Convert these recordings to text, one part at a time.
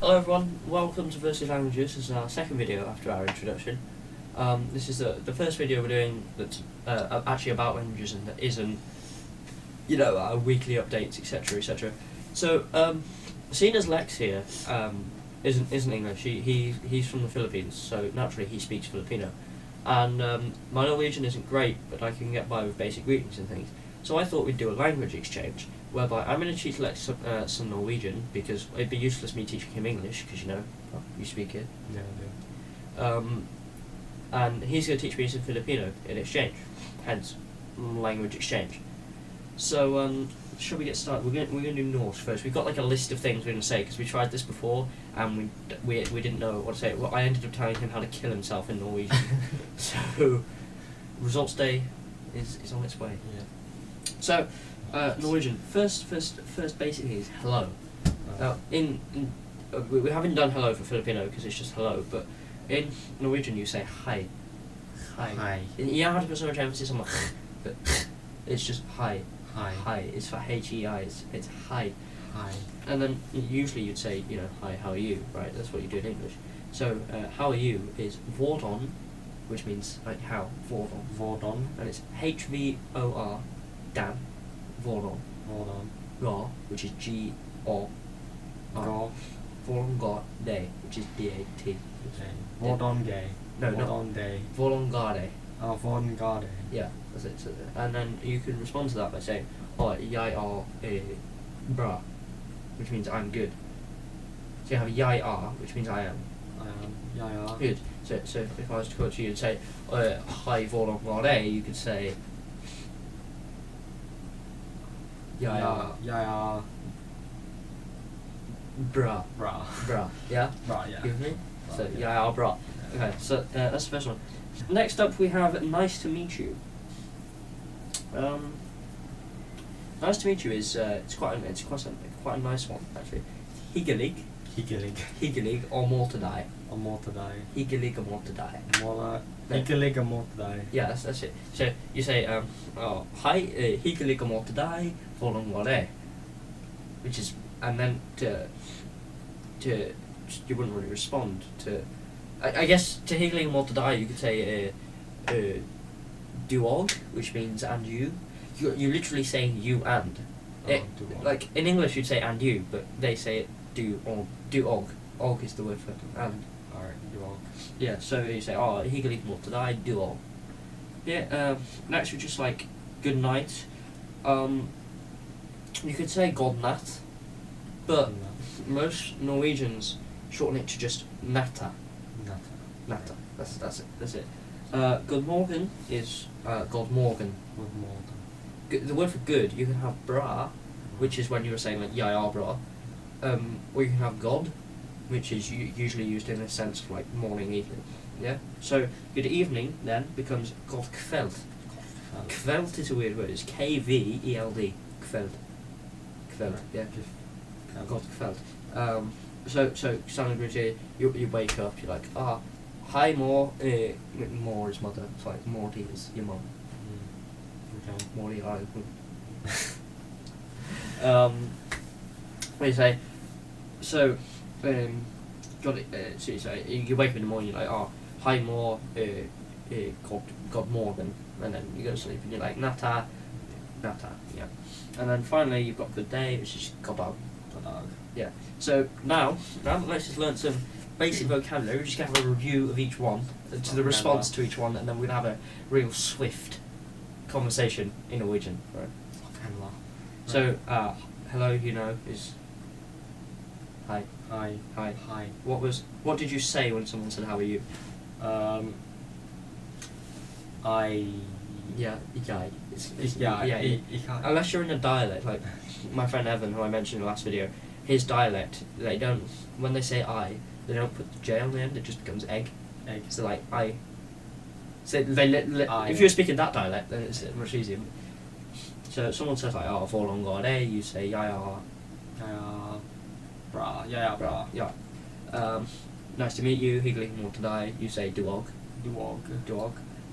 Hello everyone, welcome to Versus Languages. This is our second video after our introduction. This is the first video we're doing that's actually about languages and that isn't, our weekly updates, etc, etc. So, seeing as Lex here isn't English, he's from the Philippines, so naturally he speaks Filipino. And my Norwegian isn't great, but I can get by with basic greetings and things. So I thought we'd do a language exchange, whereby I'm going to teach Lex some Norwegian, because it'd be useless me teaching him English, because you speak it. Yeah, I do. And he's going to teach me some Filipino in exchange, hence language exchange. So shall we get started? We're going to do Norsk first. We've got like a list of things we're going to say, because we tried this before and we didn't know what to say. Well, I ended up telling him how to kill himself in Norwegian. So results day is on its way. Yeah. So, Norwegian. First basic thing is hello. Now, we haven't done hello for Filipino because it's just hello, but in Norwegian you say hi. Hi. You don't have to put so much emphasis on the but it's just hi. Hi. Hi. It's for H-E-I. It's hi. Hi. And then usually you'd say, hi, how are you, right? That's what you do in English. So, how are you is hvordan, which means like how, hvordan. Hvordan. And it's H-V-O-R, dan, hvordan. Hvordan. Ga, which is G-O. Ga. Volongade, which is D-A-T. Okay. Hvordan gay. No, not Hvordan day. Volongade. Oh, hvordan gade. Yeah, that's it. So, and then you can respond to that by saying, jeg bra, which means I'm good. So you have jeg which means I am. Yeah. Good. So if I was to quote you and say, hi volongade, you could say, Yeah. bra. Bra. Bra. Yeah? Bra, yeah. Give me? So, yeah. bra. Okay, so that's the first one. Next up we have nice to meet you. Nice to meet you is it's quite a nice one actually. Hygelig or more to die. Hygelig or more to die. Hygelig or more to die. Yeah, that's it. So you say hi, hygelig or more to die, volongade, which is, and then to you wouldn't really respond to. I guess to hygelig or more to die you could say duog, which means and you. You're literally saying you and. Like in English you'd say and you, but they say it duog. Og is the word for and. Alright, duog. Yeah, so you say, hygelig mot deg, duog. Yeah, next we're just like good night. You could say god natt, but most Norwegians shorten it to just natta. Natta. That's it. Good morgen is god morgen. The word for good, you can have bra, which is when you were saying like ja bra, or you can have god, which is usually used in a sense of like morning, evening. Yeah. So good evening then becomes god kveld. Kveld is a weird word. It's K-V-E-L-D. Kveld. Kveld. Yeah. God kveld. So standard routine. You wake up. You're like hi mor. Mor is mother. It's like Morty is your mum. Okay. Morty hi. What do you say? So, so you say, you wake up in the morning, you're like, hi mor, god morgen, and then you go to sleep and you're like, natta, yeah. And then finally you've got good day, which is goddag. Yeah. So now let's just learn some basic vocabulary. We're just going to have a review of each one, to the response to each one, and then we're going to have a real swift conversation in Norwegian. Right. So, hello, is hi. Hi. What did you say when someone said how are you? Yeah. Unless you're in a dialect, like my friend Evan, who I mentioned in the last video, his dialect, they don't, when they say I, they don't put the J on the end, it just becomes egg. So like I. So they if you're speaking that dialect, then it's much easier. So if someone says like volongade, you say Bra. Yeah. Nice to meet you. Hygelig mot deg. You say duog.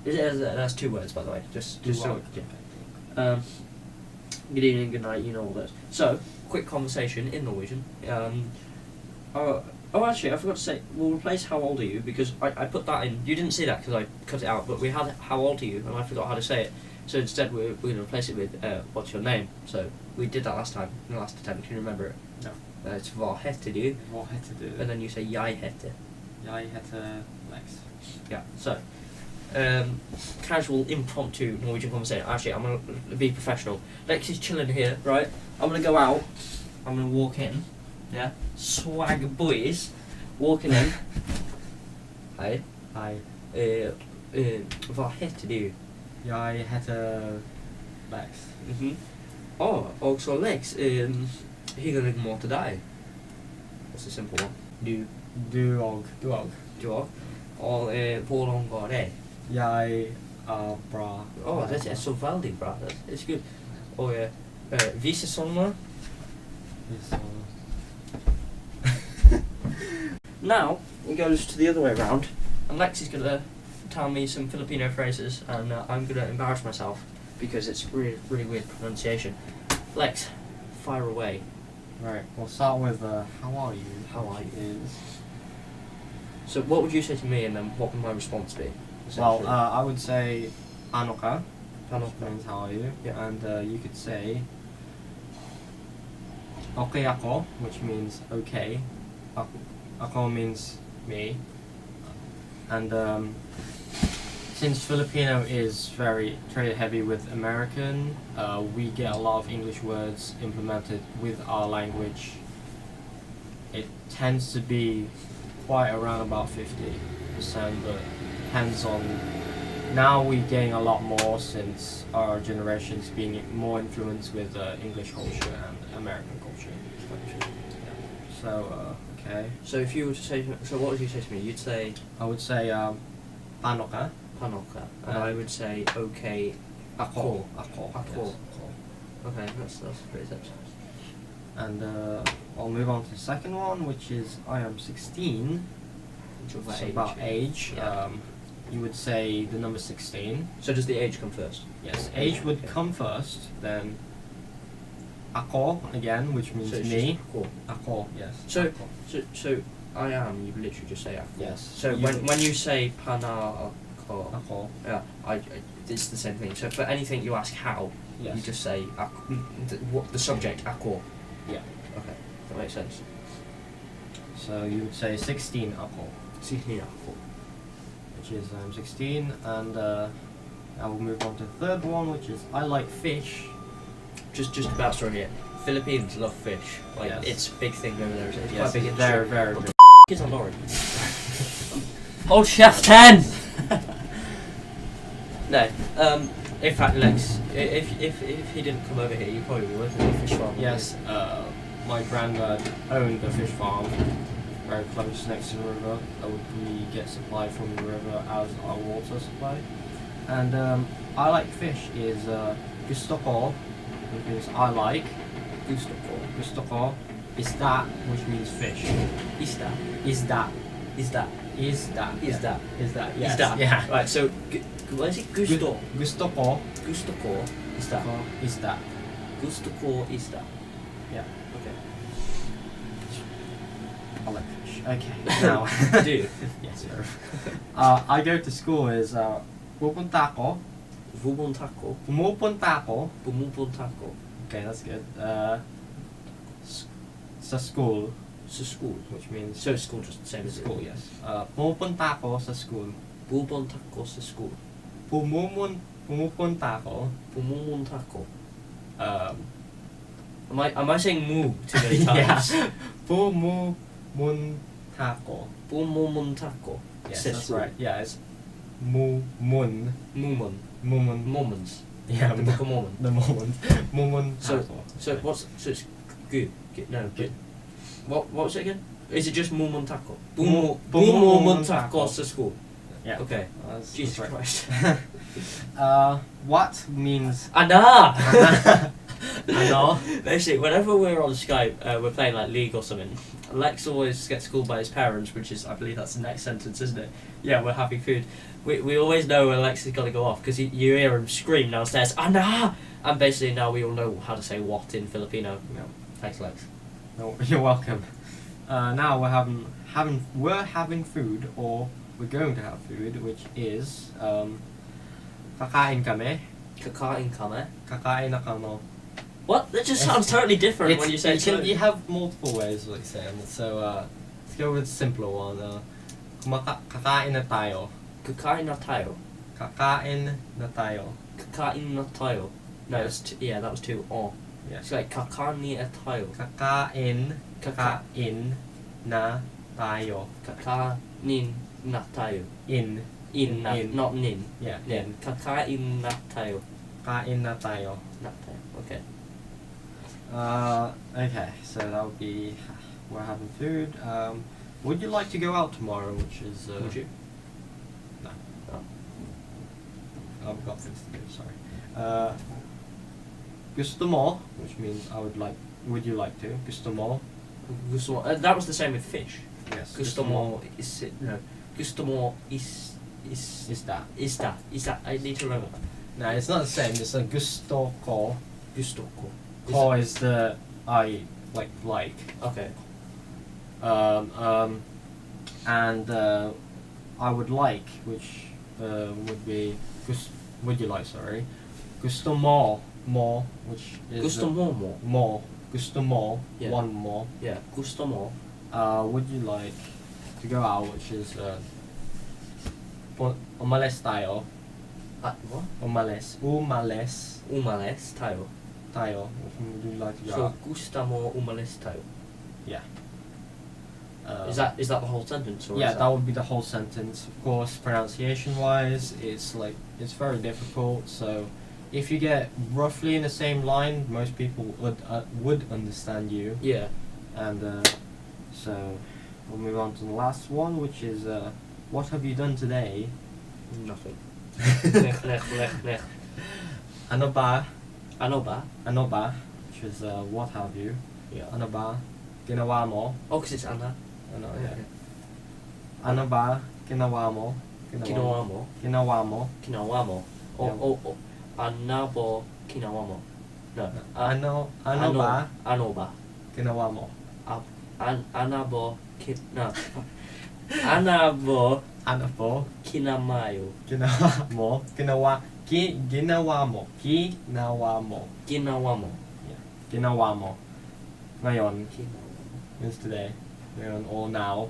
That's two words, by the way. Just so. Yeah. Good evening, good night. You know all those. So quick conversation in Norwegian. Oh, actually, I forgot to say, we'll replace how old are you, because I put that in. You didn't see that because I cut it out, but we had how old are you, and I forgot how to say it. So instead, we're going to replace it with what's your name. So we did that last time, in the last attempt. Can you remember it? No. It's vad heter du, Vad heter du? and then you say jag heter. Jag heter Lex. Yeah. So, casual, impromptu Norwegian conversation. Actually, I'm going to be professional. Lex is chilling here, right? I'm going to go out. I'm going to walk in. Yeah. Swag boys. Walking in. Hej. Hej. Vad heter du? Jag heter Lex. Och så Lex, hur det går till dig? That's a simple one. Du. Jag. Och hur långt går det? Jag är bra. Oh, det är så väldigt bra. It's good. Och vissa sånger. Så. Now, it goes to the other way around. And Lex is going to tell me some Filipino phrases, and I'm going to embarrass myself because it's really, really weird pronunciation. Lex, fire away. Right, we'll start with how are you? How are you? Is So what would you say to me, and then what would my response be? well, I would say Anoka, which Anoka. means how are you? Yeah. And you could say Okay ako, which means okay. Ako means me. And since Filipino is very heavy with American, we get a lot of English words implemented with our language. It tends to be quite around about 50%, but depends on. Now we're getting a lot more since our generation's being more influenced with English culture and American culture. So, okay. So if you were to say, so what would you say to me? You'd say I would say Panoka. panoka, and I would say okay, ako. Ako. Ako. Okay, that's pretty sense. And I'll move on to the second one, which is I am 16. Which was So about age. Yeah. You would say the number 16. So does the age come first? Yes, age would Okay. come first, then ako again, which means So it's me. just ako. Ako, yes. So- ako. So I am. You literally just say ako. Yes. So You- when you say pana ako, Ako. yeah, it's the same thing. So for anything you ask how, Yes. you just say ako. What the subject ako. Yeah. Okay, that makes sense. So you would say 16 ako, Sihni ako. which is I'm 16, and I will move on to the third one, which is I like fish. Just a backstory here. Philippines love fish. Like Yes. it's a big thing over there. It's Yes, quite big it's industry. very What big. the is a lorry? Hold chef 10. No. In fact, Lex, if he didn't come over here, you probably would work at a fish farm. Yes, my granddad owned a fish farm very close next to the river. We get supply from the river as our water supply. And I like fish is gusto ko, which means I like. Gusto ko. Gusto ko is that, which means fish. Is that? Is that. Is that? Is that. Is that? Is that. Yes. Is that? Yeah. Right. So, what is it? Gusto. Gusto ko. Gusto ko. Is that? Is that. Gusto ko. Is that? Yeah. Okay. I like fish. Okay. Now. Do you? Yes, sir. I go to school is pupunta ako. Pupunta ko. Pumupunta ako. Pumupunta ko. Okay, that's good. Sa school, Sa school. which means So school just the same as school, yes. Pumupunta ako sa school. Pupunta ko sa school. Pumupunta ako. Pumupunta ko. Um, Am I saying moo too many times? yeah. Pumupunta ko. Pumupunta ko. Yes, Sa that's school. right. Yeah, it's mumun. Mumun. Mumun. Mormons. Yeah, Like the Book of Mormon. the Mormons. Mumun. So it's good. No, good. What was it again? Is it just Mumuntaco? Bumumuntaco sa school. Yeah. Okay. That's Jesus right. Christ. What means Anna! ano? Basically, whenever we're on Skype, we're playing like League or something. Lex always gets called by his parents, which is, I believe that's the next sentence, isn't it? Yeah, we're having food. We always know when Lex is going to go off because you hear him scream downstairs, Anna! And basically now we all know how to say what in Filipino. Yeah. Thanks, Lex. No, you're welcome. Now we're having food, or we're going to have food, which is kakain kami. Kakain kame. Kakain na kamo. What? That just sounds totally different when you say it. You have multiple ways of saying it. So let's go with the simpler one. Kakain na tayo. Kakain na tayo. Kakain na tayo. Kakain na tayo. No, Yeah. it's that was two. Oh. Yeah. It's like kakain na tayo. Kakain na tayo. Kakain na tayo. In. Not nin. Yeah. Yeah. Kakain na tayo. Kain na tayo. Na tayo. Okay. Okay, so that would be we're having food. Would you like to go out tomorrow? Which is Would you? No. Oh. I've got things to do. Sorry. Gusto mo, which means I would like. Would you like to? Gusto mo. Gusto mo. That was the same with fish. Yes. Gusto mo is it? No. Gusto mo is that. I need to remember that. No, it's not the same. It's a gusto ko. Gusto ko. Ko is the I like. Okay. And I would like, which would be would you like? Sorry, gusto mo, which is Gusto mo. more. Gusto mo, Yeah. one more. Yeah. Gusto mo. Would you like to go out? Which is umalis tayo. What? Umalis Umalis tayo. tayo. Would you like to go So out? gusto mo umalis tayo. Yeah. Is that the whole sentence or Yeah, is that would be the whole sentence. Of course, pronunciation-wise, it's very difficult. So, if you get roughly in the same line, most people would understand you. Yeah. And so, we'll move on to the last one, which is what have you done today? Nothing. Nech. Ano ba? Ano ba? Ano ba? Which is what have you? Yeah. Ano ba? Ginawa mo? Oh, 'cause it's Anna. Ano, yeah. Okay. Ano ba? Ginawa mo? Ginawa mo. Ginawa mo? Ginawa mo. Yeah. Ano ba ginawa mo? No. Ano ba? Ano ba? Ginawa mo? Ano ba no. Ano ba Ano po? kinamayo? Ginawa mo? Ginawa mo? Ginawa mo? Ginawa mo. Yeah. Ginawa mo. Ngayon Ginawa mo. means today. Ngayon or now.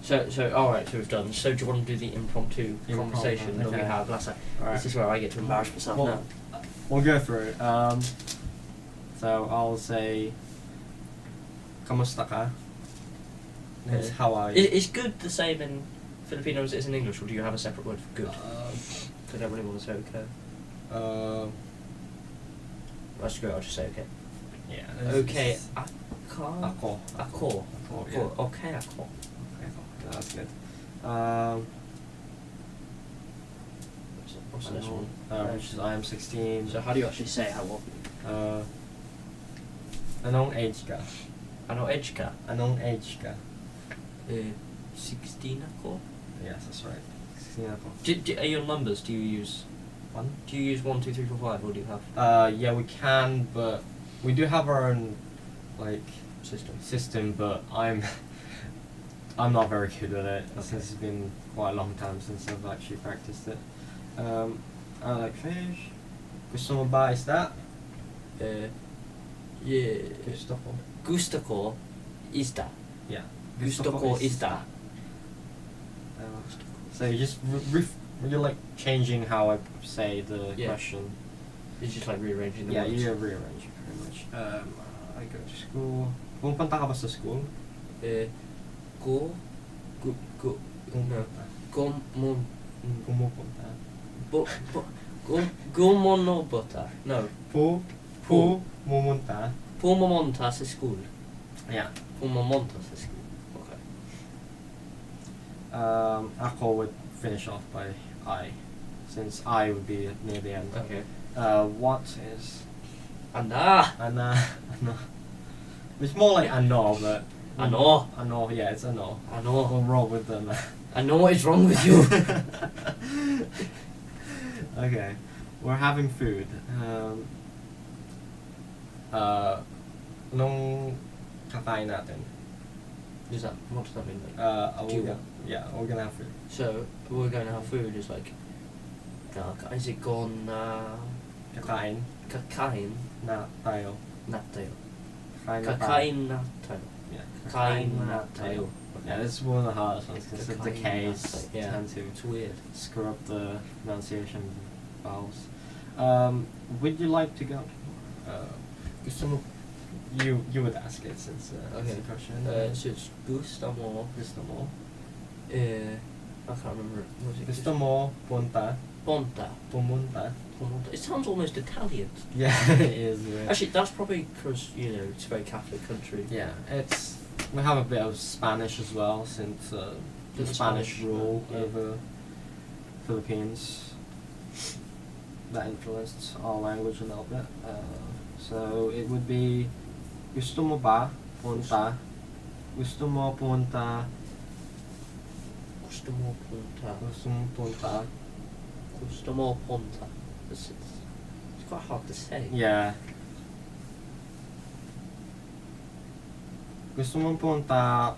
So alright, so we've done. So do you want to do the impromptu conversation that we okay. had last time? Alright. This is where I get to embarrass myself now. We'll go through it. So I'll say Kamusta ka? Is how are you? Is good the same in Filipino as it is in English, or do you have a separate word for good? I don't really want to say okay. I'll just say okay. Yeah. Okay, Ako. Ako. Yeah. Okay, ako. Okay, that's good. What's the next one? Which is I am 16. So how do you actually say how old? Anong age ka? Ano age ka? Anong age ka? 16 ako. Yes, that's right. 16 ako. Are your numbers, do you use 1? Do you use 1, 2, 3, 4, 5, or do you have Yeah, we can, but we do have our own system? but I'm not very good at it since it's been quite a long time since I've actually practiced it. I like fish. Gusto mo ba is that? Yeah. Gusto ko. Gusto ko is that. Yeah. Gusto ko is that. So you just you're like changing how I say the question. It's just like rearranging the Yeah, words. you rearrange it very much. I go to school. Pumupunta ka ba sa school? Pumupunta. Gumonobota. No. Pumupunta. Pumamonta sa school. Yeah. Pumamonta sa school. Okay. Ako would finish off by I, since I would be near the end. Okay. What is Ana. Ana? It's more like ano, but Ano. Ano, yeah, it's ano. Ano. We'll roll with them. I know what is wrong with you. Okay, we're having food. Nung kakain natin? What does that mean? We're gonna have food. So we're going to have food is like, is it gone? Kakain Kakain na tayo. nattayo. Kain na tayo. Kakain nattayo. Yeah. Kakain nattayo. Yeah, this is one of the hardest ones because the Kakain K's nattayo. Yeah, tend to it's weird. screw up the pronunciation vowels. Would you like to go? You would ask it since it's Okay. a question. So it's gusto mo. Gusto mo? I can't remember. Was it Gusto mo punta? Ponta. Pumunta? Ponta. It sounds almost Italian. Yeah, it is. Actually, that's probably because it's a very Catholic country. Yeah, we have a bit of Spanish as well since the Spanish rule yeah. over Philippines that influenced our language a little bit. So it would be gusto mo ba punta? Gusto mo punta? Gusto mo ponta. Gusto mo punta? Gusto mo ponta. It's quite hard to say. Yeah. Gusto mo punta?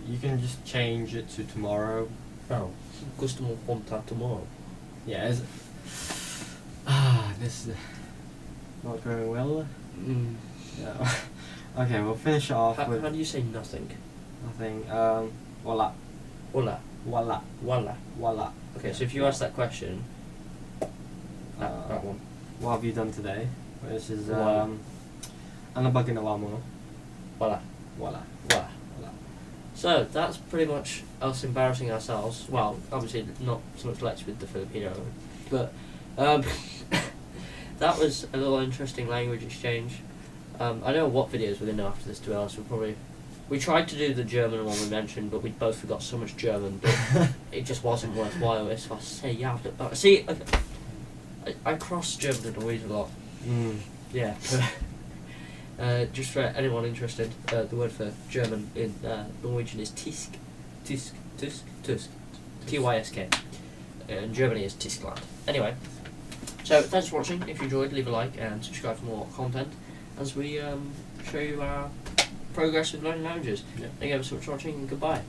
You can just change it to tomorrow. Oh. Gusto mo ponta tomorrow. Yeah. This is not going well. Yeah. Okay, we'll finish it off with How do you say nothing? nothing. Wala. Wala. Wala. Wala. Wala. Okay, so if you ask that question, that one. What have you done today? Which is Wala. ano ba ginawa mo? Wala. Wala. Wala. Wala. So that's pretty much us embarrassing ourselves. Well, obviously not so much Lex with the Filipino, but that was a little interesting language exchange. I don't know what videos we're going to do after this, to be honest. We tried to do the German one we mentioned, but we both forgot so much German that it just wasn't worthwhile. It's I say yeah. See, I cross German and Norwegian a lot. Yeah. Just for anyone interested, the word for German in Norwegian is tysk. Tysk. Tysk. In Germany is Tyskland. Anyway, so thanks for watching. If you enjoyed, leave a like and subscribe for more content as we show you our progress with learning languages. Yeah. Thank you ever so much for watching and goodbye.